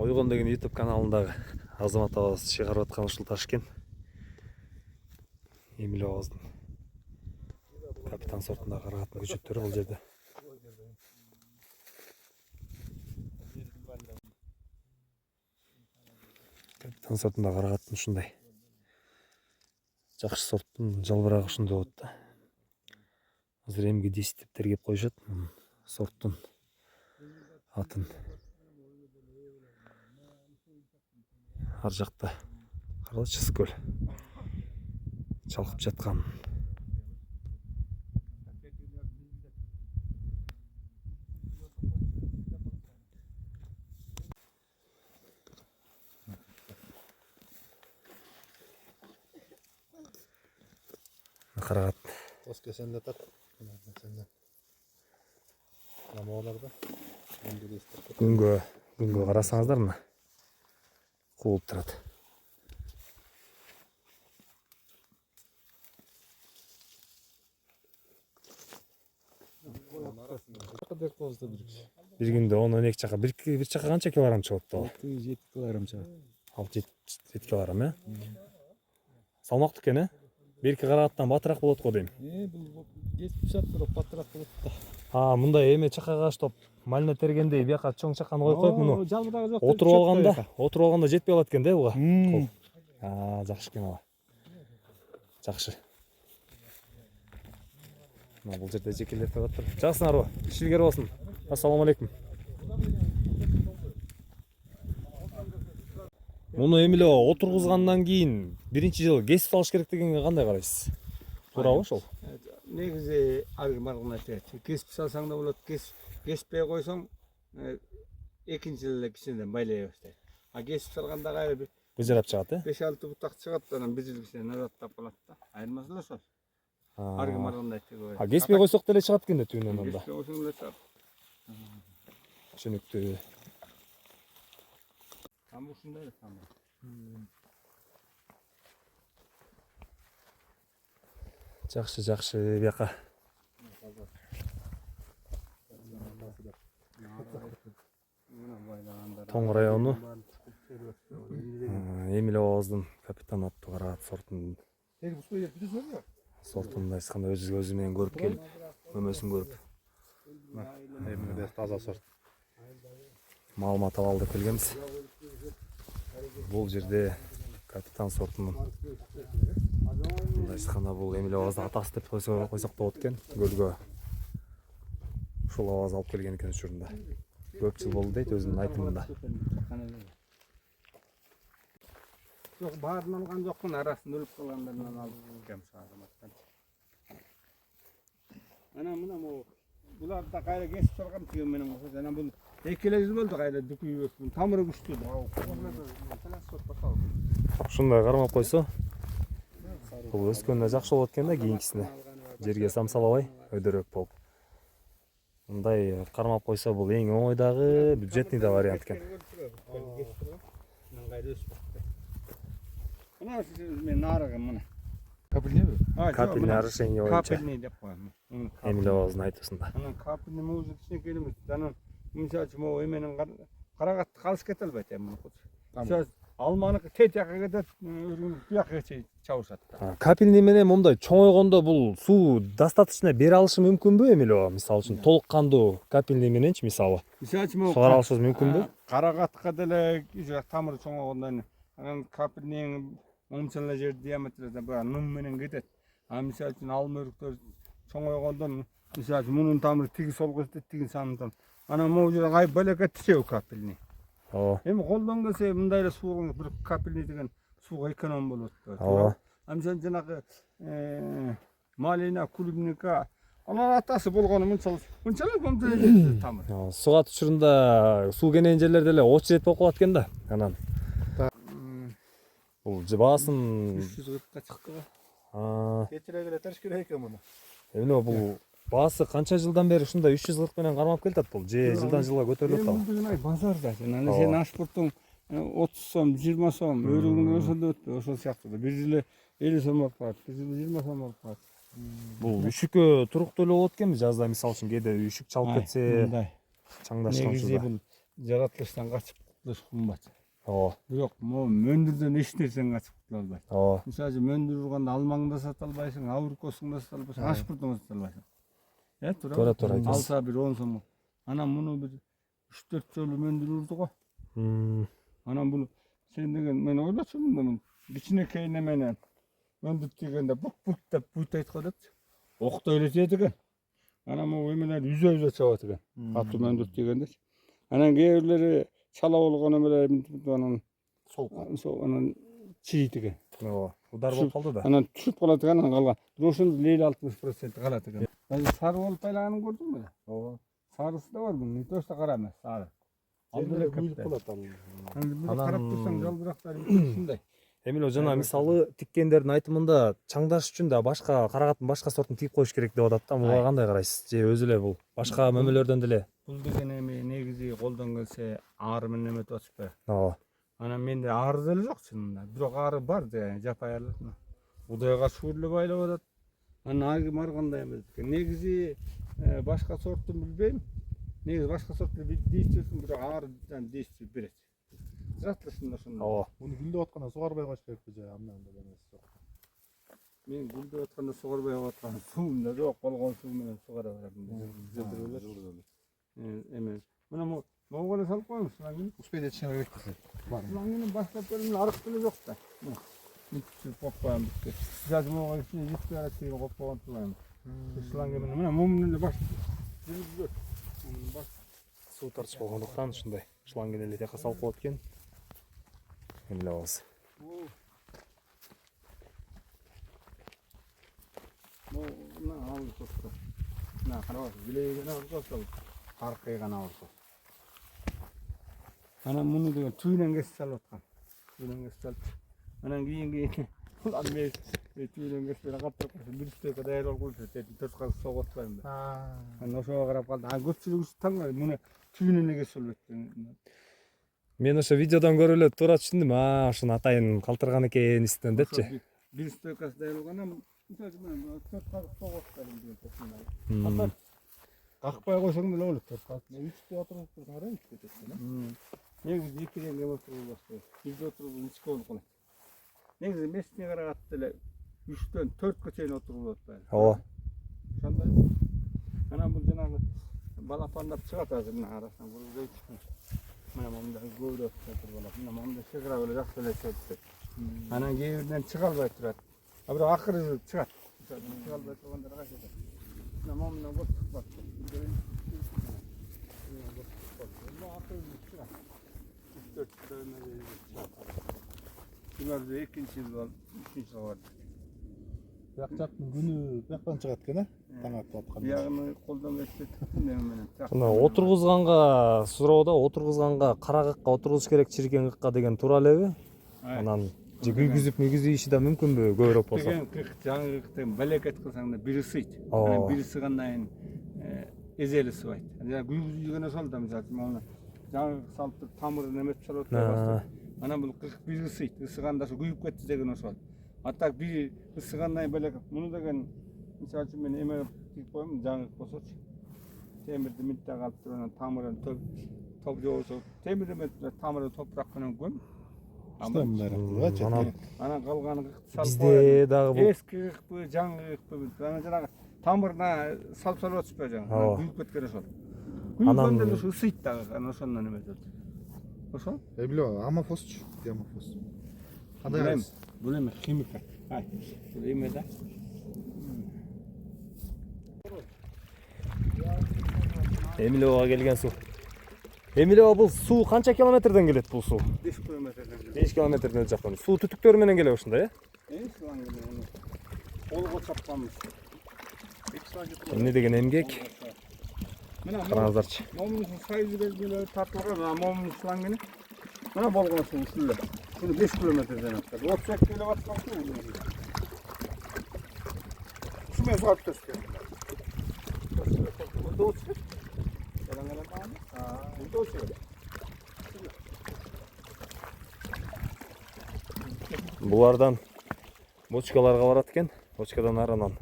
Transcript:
Ойгон деген YouTube каналындагы Азамат абаз чыгарып аткан ушул Ташкент Эмиль абаздын капитан сортундагы карагаттын көчөттөрү бул жерде. Капитан сортундагы карагаттын ушундай жакшы сорттун жалбырагы ушундай болот да. Азыр эмги десип тергеп коюшат сорттун атын. Ар жакта карачы көл чалкып жаткан. Карагат. Тоска сенде так. Сенде. Намаларда. Күнгө карасаңыздар мына куулуп турат. Бир күндө 10-12 чака. Бир чака канча килограмм чыгат да? 6-7 килограмм чыгат. 6-7 килограмм, э? Салмактуу экен, э? Берки карагаттан батыраак болот го дейм. Бул кесип сат бирок батыраак болот да. Мындай эме чакага аштап малина тергендей бияка чоң чаканы коюп коюп муну жалбырагы жок. отуруп алганда жетпей калат экен да буга. Жакшы экен ала. Жакшы. Мына бул жерде жекелеп турат. Жаксыңарбы? Ишиңер болсун. Ассаламу алейкум. Муну Эмиль отургузгандан кийин биринчи жылы кесип салыш керек дегенге кандай карайсыз? Туурабы ошол? Негизи аргы маргына айтат. Кесип салсаң да болот, кеспей койсоң экинчи жылы кичинеден байлай баштайт. Кесип салганда кайра Быжырап чыгат, э? 5-6 бутак чыгат, анан бир жыл кичинеден азаттап калат да. Айырмасы эле ошол. Аргы маргына айтат. Кеспей койсок деле чыгат экен да түйүнөн анда. Кеспей койсоң деле чыгат. Түшүнүктүү. Там ушундай там. Жакшы бияка. Тоң району Эмиль абаздын капитан аттуу карагат сортун айтканда өзү менен көрүп келип, өмөсүн көрүп. Эмиль таза сорт. Маалымат алып келгенбиз. Бул жерде капитан сортунун айтканда бул Эмиль абаздын атасы деп койсок болот экен. Көлгө ушул абаз алып келген экен учурунда. Көп жыл болду дейт өзүнүн айтымында. Жок, баарын алган жокмун, арасында өлүп калгандарынан алып келгем азаматтан. Анан мына булар да кайра кесип салган тиген менен кошо. Анан бул 2 жыл болду кайра дүкүйбөкмүн. Тамыры күчтүү. Ушундай кармап койсо, бул өскөндө жакшы болот экен да, кийинкисине. Жерге самсалабай, өйдөрөөк болуп. Мындай кармап койсо бул эң оңойдагы, бюджетный да вариант экен. Мына мен нарыгы мына. Капельнеби? Капельный орошение боюнча. Капельный деп коем. Эмиль абаздын айтуусунда. Анан капельный музык кичинекей эмес. Анан мисалы үчүн могу эменин карагатты калыш кете албайт эми. Мисалы алманыкы тет жака кетет, бияка чейин чабышат. Капельный менен мындай чоңойгондо бул суу достаточно бере алышы мүмкүнбү Эмиль аба? Мисалы үчүн толук кандуу капельный мененчи мисалы. Мисалы үчүн могу сугара алышыбыз мүмкүнбү? Карагатка деле тамыры чоңойгондон анан капельныйын момчалла жер диаметри баягы нум менен кетет. Мисалы үчүн алма өрүктөр чоңойгондон мисалы үчүн мунун тамыры тиги солго кетет, тигин сандан. Анан могу жерде балека тишеу капельный. Эми колдон келсе мындай эле суу бир капельный деген сууга эконом болот. Мисалы жанагы малина, клубника анан атасы болгону мынчалык момчалла тамыр. Сугат учурунда суу кенен жерлерде эле очередь болуп калат экен да. Анан бул баасын 340ка чыкты. Кетире келе териш керек экен муну. Эмне бул баасы канча жылдан бери ушундай 340 менен кармап келатат бул? Же жылдан жылга көтөрүлүп атабы? Бул базарда. Анан сен ашпуртуң 30 сом, 20 сом, өрүгүң ошондо өтпөй, ошол сыяктуу. Бир жылы 50 сом болуп калат, бир жылы 20 сом болуп калат. Бул үшүккө туруктуу эле болот экенби? Жазда мисалы үчүн кээде үшүк чалып кетсе, мындай чаңдашкан негизи учурда. бул жаратылыштан качып құтылыш қымбат. ооба Бирок мөндүрдөн эч нерсең качып құтыла албайсың. ооба Мисалы үчүн мөндүр урганда алмаңды да сата албайсың, абрикосуңду да сата албайсың, ашпуртуңду да сата албайсың. туура туура айтасыз. Алса бир 10 сом. Анан муну бир 3-4 жолу мөндүр урду го. Анан буну сен деген мен ойлочумун муну кичинекей неменен мөндүр тийгенде бук деп буйтайт го депчи. Октой эле тиет экен. Анан могу эмелер үзө чабат экен. Аты мөндүр тийгендечи. Анан кээ бирлери чала болгон эмелер анан анан чийит экен. ооба удар болуп калды да. Анан түшүп калат экен, анан калган. Ошондо 50-60% калат экен. Сары болуп айлаганын көрдүңбү? ооба Сарысы да бар bunun. Не то что кара эмес, сары. Алдыра күйүлүп калат ал. Анан карап турсаң жалбырактары ушундай. Эмиле жана мисалы тиккендердин айтымында чаңдаш үчүн да башка карагаттын башка сортун тип коюш керек деп атат да. Буга кандай карайсыз? Же өзү эле бул башка мөмөлөрдөн деле? Бул деген эми негизи колдон келсе ары менен эметип атышпайбы? ооба Анан менде ары деле жок чынында. Бирок ары бар деген жапай арлык. Удайга шуурлеп айлап атат. Анан агым ар кандай эмес экен. Негизи башка сорттун билбейм. Негизи башка сорттор действиесин бирок ары действие берет. Затлышында ошондой. ооба Муну гүлдөп атканда сугарбай коюш керекпи же амнанда эмес. Мен гүлдөп атканда сугарбай аткан суум да жок, болгон суу менен сугара берем. Эме. Мына могу салып коюңуз, шлангын. Успеть этишине керек. Шлангын баштап берем, арык деле жок да. Митчи поппам. Жаз могу ичине жетпей алат деген коппогон турган. Шлангын менен мына момун эле баш. суу тартыш болгондуктан ушундай шланген эле тияка салып коет экен. Эмиле алабыз. Мына алып тосто. Мына карабыз, билеген алып тосто. Аркайган алып тосто. Анан муну деген түйүнөн кесип салып аткан. Түйүнөн кесип салып. Анан кийинки улар мен түйүнөн кесип каптап бир стойка даяр болуп калса, тетип төрт согот атпайм да. Анан ошого карап калды. А көпчүлүгү таң муну түйүнүнө кесип албайт. Мен ошо видеодон көрүп эле туура түшүндүм. Ушуну атайын калтырган экен үстүнөн депчи. Бир стойкасы даяр болгондон мисалы мен төрт согот атпайм деген. Какпай койсоң деле болот. Үчтө отуруп турсаң ара үчтө кетет. Негизи экиден кеп отуруп баштайт. Бизде отуруп ичке болуп калат. Негизи месине караганда эле 3төн 4кө чейин отуруп атпайбы? ооба Ошондой. Анан бул жанагы балапандап чыгат азыр мына арасынан бурулуп чыгат. Мына момунда көбүрөөк чыгат балап. Мына момунда чыгырап эле жакшы эле чыгат. Анан кээ биринен чыга албай турат. А бирок акыры чыгат. Чыга албай тургандары кайсы? Мына момундан боштук бар. Bunlar ikinci yıl, üçüncü yıl vardı. Бияк жактын күнү бияктан чыгат экен, таң атып атканда. Biyağını koldan geçti, tuttum мына отургузганга суроодо отургузганга кара кыкка отургузуш керек чиркен кыкка деген туура элеби? Анан же күйгүзүп иши да мүмкүнбү көбүрөөк болсо? Деген кырк, жаңы кырктан балекет кылсаң да бири сыйт. Ооба. Бири сыгандан кийин эзели сыбайт. Жана күйгүзүлгөн ошол да мисалы мону жаңы салып туруп тамырын эметип салып атпайбы? Анан бул 41 сыйт, ысыганда ошо күйүп кетти деген ошол. А так бири ысыгандан белек муну деген мисалы үчүн мен эме тип коем, жаңы болсочу. Темирди митте калып туруп анан тамырын топ жобосо, темир эме тамырын топурак менен көм. Анан калганы салып бизде дагы бул эски кыкпы, жаңы кыкпы, анан жанагы тамырына салып атышпайбы жаңы, күйүп кеткен ошол. Күйгөндө ошо ысыйт дагы, анан ошондон эметет. Ошо? Билем, амафосчу, амафос. Кандай? Бул эме химика. Ай, бул эме да. Эмилеовго келген суу. Эмилеова бул суу канча километрден келет бул суу? 5 километрден. 5 километрден өт жактан. Суу түтүктөрү менен келет ушундай, Колго чапканбыз. Эмне деген эмгек? Мына Караңыздарчы. момун сайзы белгилери тартылган, мына момун шлангыны. Мына болгон суу ушул эле. Шуну 5 километрден аттар. 32 келип аткан суу. Шумен сугап төшкөн. Булардан бочкаларга барат экен. Бочкадан арынан